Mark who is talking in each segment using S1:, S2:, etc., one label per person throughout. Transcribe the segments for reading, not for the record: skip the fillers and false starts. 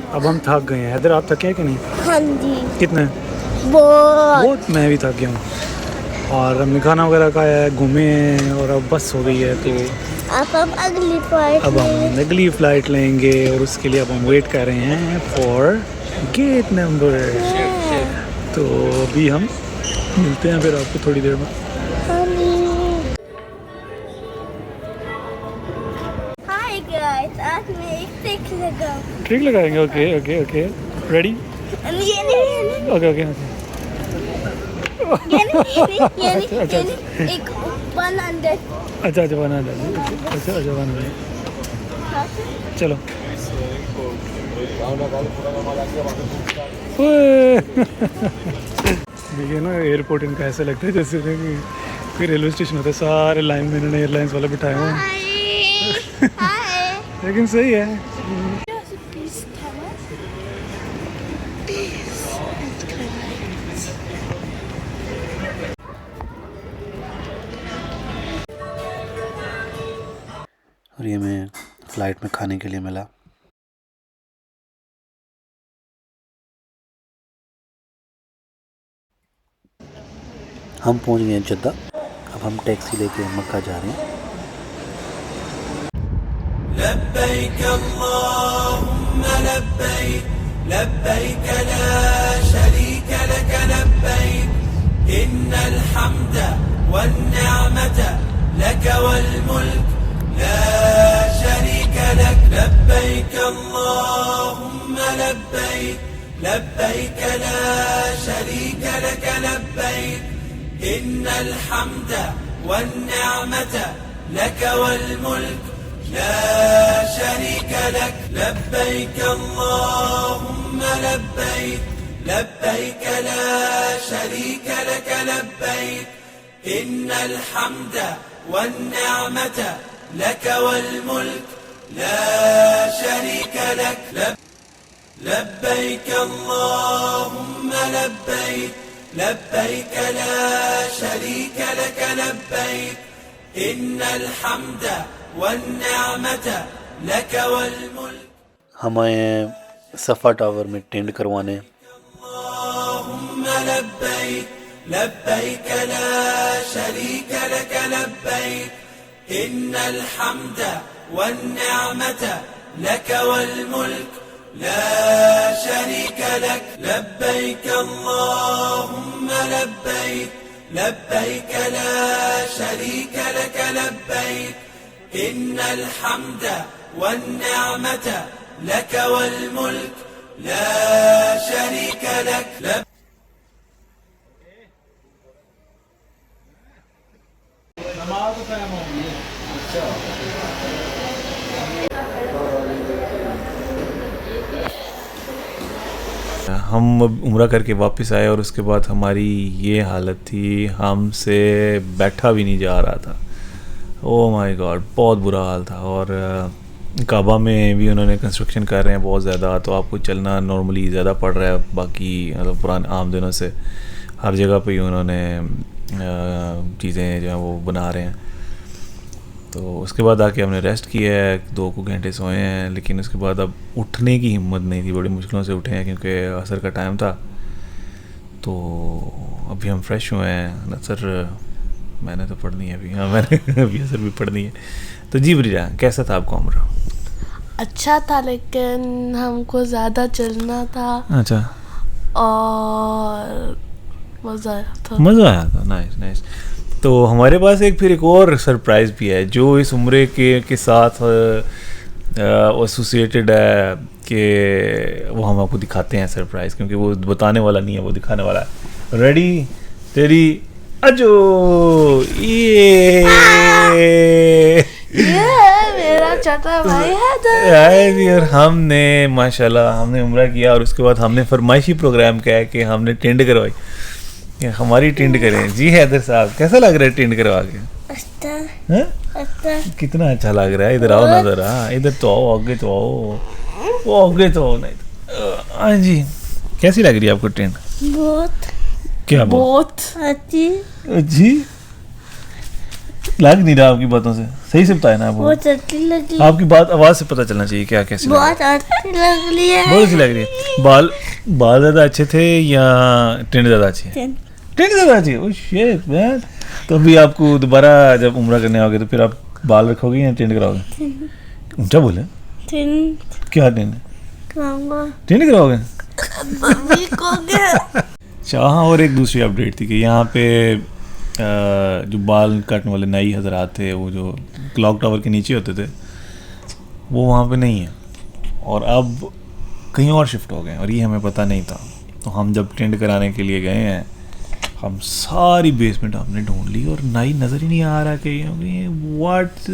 S1: अब हम थक गए हैं। हैदर आप थके हैं कि नहीं?
S2: हाँ जी
S1: कितने?
S2: बहुत।
S1: मैं भी थक गया हूँ। और हमने खाना वगैरह खाया है, घूमे हैं और अब बस हो गई है। तो
S2: अब हम अगली फ्लाइट
S1: अब हम अगली फ़्लाइट लेंगे और उसके लिए अब हम वेट कर रहे हैं फॉर गेट नंबर। तो अभी हम मिलते हैं फिर आपको थोड़ी देर में।
S2: हाय गाइस, आज मैं एक ट्रिक लगाऊं।
S1: ट्रिक लगाएंगे? Okay okay okay, ready?
S2: ये नहीं
S1: ओके ओके। अच्छा
S2: एक 100।
S1: अच्छा अच्छा 100। अच्छा अच्छा 100। चलो। देखिए ना, एयरपोर्ट इनका ऐसा लगता है जैसे कि कोई रेलवे स्टेशन होता है। सारे लाइन में इन्होंने एयरलाइंस वाले बिठाए हुए हैं। लेकिन सही है। और ये मैं फ़्लाइट में खाने के लिए मिला। हम पहुंच गए हैं जद्दा। अब हम टैक्सी लेके मक्का जा रहे हैं। लब्बैक अल्लाहुम्मा लब्बैक लब्बैक ला शरीक लक लब्बैक इन्नल हम्द वन निअमत लक वल मुल्क ला शरीक लक लब्बैक अल्लाहुम्मा लब्बैक लब्बैक ला शरीक लक लब्बैक इन्नल हम्द वन निअमत लक वल मुल्क ला शरीक लक लब्बैक अल्लाहुम्मा लब्बैक लब्बैक ला शरीक लक लब्बैक इन्नल हम्द वन निअमत लक वल मुल्क ला शरीक लक लब्बैक अल्लाहुम्मा लब्बैक लब्बैक ला शरीक लक लब्बैक इन्नल हम्द वन निअमत लक वल मुल्क। हम आए हैं सफ़ा टावर में टेंट करवाने। अल्लाहुम्मा लब्बैक लब्बैक ला शरीक लक लब्बैक इन्नल हम्द वन निअमत लक वल मुल्क ला शरीक लक लब्बैक अल्लाहुम्मा लब्बैक लब्बैक ला शरीक लक लब्बैक इन्नल हम्द वन निअमत लक वल मुल्क ला शरीक लक। हम उम्रा करके वापस आए और उसके बाद हमारी ये हालत थी, हमसे बैठा भी नहीं जा रहा था। ओह माय गॉड, बहुत बुरा हाल था। और काबा में भी उन्होंने कंस्ट्रक्शन कर रहे हैं बहुत ज़्यादा, तो आपको चलना नॉर्मली ज़्यादा पड़ रहा है बाकी मतलब पुराने आम दिनों से। हर जगह पे ही उन्होंने चीज़ें जो हैं वो बना रहे हैं। तो उसके बाद आके हमने रेस्ट किया है, 2 घंटे सोए हैं। लेकिन उसके बाद अब उठने की हिम्मत नहीं थी, बड़ी मुश्किलों से उठे हैं क्योंकि असर का टाइम था। तो अभी हम फ्रेश हुए हैं। असर मैंने तो पढ़नी है अभी। हाँ, मैंने अभी असर भी पढ़नी है। तो जी ब्रिजा, कैसा था आपका उम्र?
S3: अच्छा था, लेकिन हमको ज़्यादा चलना था।
S1: अच्छा,
S3: और मज़ा आया था।
S1: Nice nice. तो हमारे पास एक और सरप्राइज़ भी है जो इस उम्रे के साथ एसोसिएटेड है, कि वो हम आपको दिखाते हैं सरप्राइज़, क्योंकि वो बताने वाला नहीं है, वो दिखाने वाला है। रेडी तेरी अजो, ये
S3: मेरा छोटा भाई है।
S1: और हमने माशाल्लाह हमने उम्रा किया और उसके बाद हमने फरमाइशी प्रोग्राम किया कि हमने टेंट करवाई, हमारी टेंट करें। जी हैदर साहब, कैसा लग रहा है टेंट करवा के? कितना अच्छा लग रहा है। इधर आओ ना जरा, इधर तो आओ, आगे तो आओ, वो आगे तो आओ। नहीं, हाँ जी, कैसी लग रही है आपको टेंट?
S2: बहुत।
S1: क्या
S3: बहुत
S2: अच्छी।
S1: जी लग नहीं रहा आपकी बातों से। सही से बताए ना आप।
S2: बहुत अच्छी लगी,
S1: आपकी बात आवाज से पता चलना चाहिए क्या कैसी लग रही
S2: बहुत अच्छी लग रही है।
S1: है। बहुत अच्छी लग रही है। बाल ज्यादा अच्छे थे या टिंड ज्यादा अच्छी है? टिंड ज्यादा अच्छी है। Oh shit man. तो अभी आपको दोबारा जब उम्रा करने आओगे तो फिर आप बाल रखोगे या टिंड कराओगे? ऊंचा बोले। क्या टिंड टिंड कराओगे? अच्छा हाँ, और एक दूसरी अपडेट थी कि यहाँ पे जो बाल काटने वाले नई हजरात थे, वो जो क्लॉक टावर के नीचे होते थे, वो वहाँ पे नहीं है और अब कहीं और शिफ्ट हो गए और ये हमें पता नहीं था। तो हम जब टेंड कराने के लिए गए हैं, हम सारी बेसमेंट हमने ढूंढ ली और नाई नज़र ही नहीं आ रहा कि व्हाट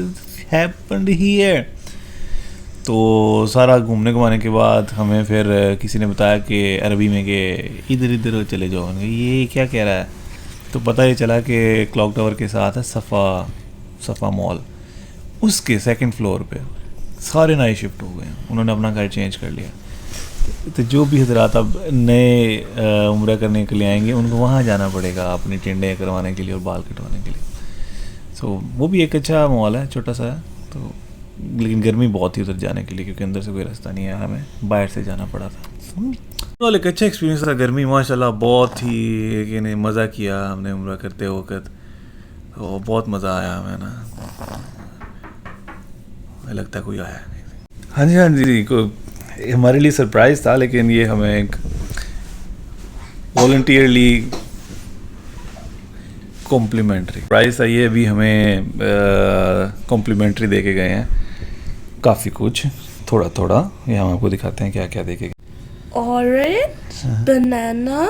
S1: हैपेंड हियर। तो सारा घूमने घुमाने के बाद हमें फिर किसी ने बताया कि अरबी में कि इधर इधर चले जाओ। ये क्या कह रहा है? तो पता ये चला कि क्लॉक टावर के साथ है सफ़ा मॉल, उसके सेकंड फ्लोर पे सारे नए शिफ्ट हो गए हैं। उन्होंने अपना घर चेंज कर लिया। तो जो भी हजरात अब नए उम्रा करने के लिए आएंगे, उनको वहाँ जाना पड़ेगा अपनी टिंडे करवाने के लिए और बाल कटवाने के लिए। सो वो भी एक अच्छा मॉल है, छोटा सा है। तो लेकिन गर्मी बहुत थी उधर जाने के लिए, क्योंकि अंदर से कोई रास्ता नहीं है, हमें बाहर से जाना पड़ा था। तो एक अच्छा एक्सपीरियंस था। गर्मी माशाल्लाह बहुत ही, कि नहीं मज़ा किया हमने उम्रा करते वक्त। तो बहुत मज़ा आया हमें ना, लगता है कोई आया नहीं। हाँ जी को हमारे लिए सरप्राइज़ था, लेकिन ये हमें एक वॉलंटियरली कॉम्प्लीमेंट्री प्राइस था। ये अभी हमें कॉम्प्लीमेंट्री दे के गए हैं काफ़ी कुछ, थोड़ा थोड़ा। ये हम आपको दिखाते हैं क्या क्या दे के।
S3: ऑरेंज, बनाना,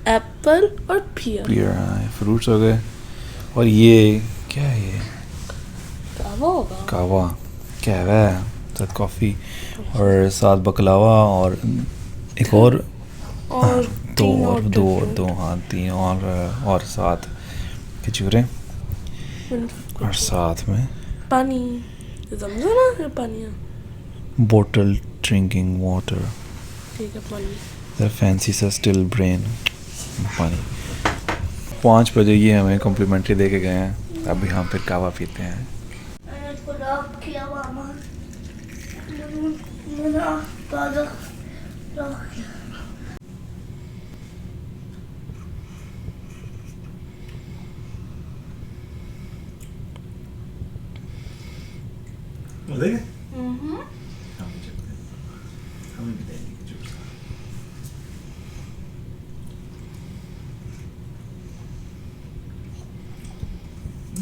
S3: एप्पल और पियर
S1: फ्रूट्स हो गए। और ये क्या है? ये कहवा है, साथ कॉफ़ी और साथ बकलावा और एक और दो हाँ तीन और साथ खजूरें और साथ में
S3: पानी। ज़मज़म है पानी है।
S1: Bottle drinking water.
S3: ठीक है पानी।
S1: फैंसी सा स्टिल ब्रेन पानी। 5 बजे ये हमें कॉम्प्लीमेंट्री दे के गए हैं। अभी हम फिर कहवा पीते हैं।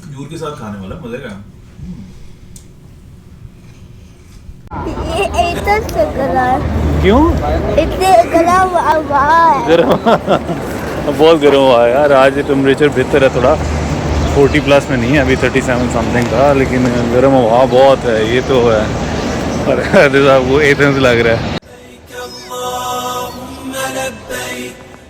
S1: खजूर के साथ खाने वाला मजे का।
S2: ये इतना से गला है।
S1: क्यों
S2: इतने गला हुआ है।
S1: गर्म बहुत गर्म हुआ है यार। आज टेम्परेचर बेहतर है थोड़ा, 40+ में नहीं है, अभी 37 समथिंग था, लेकिन गर्म हवा बहुत है। ये तो है। और आपको एकदम से लग रहा है।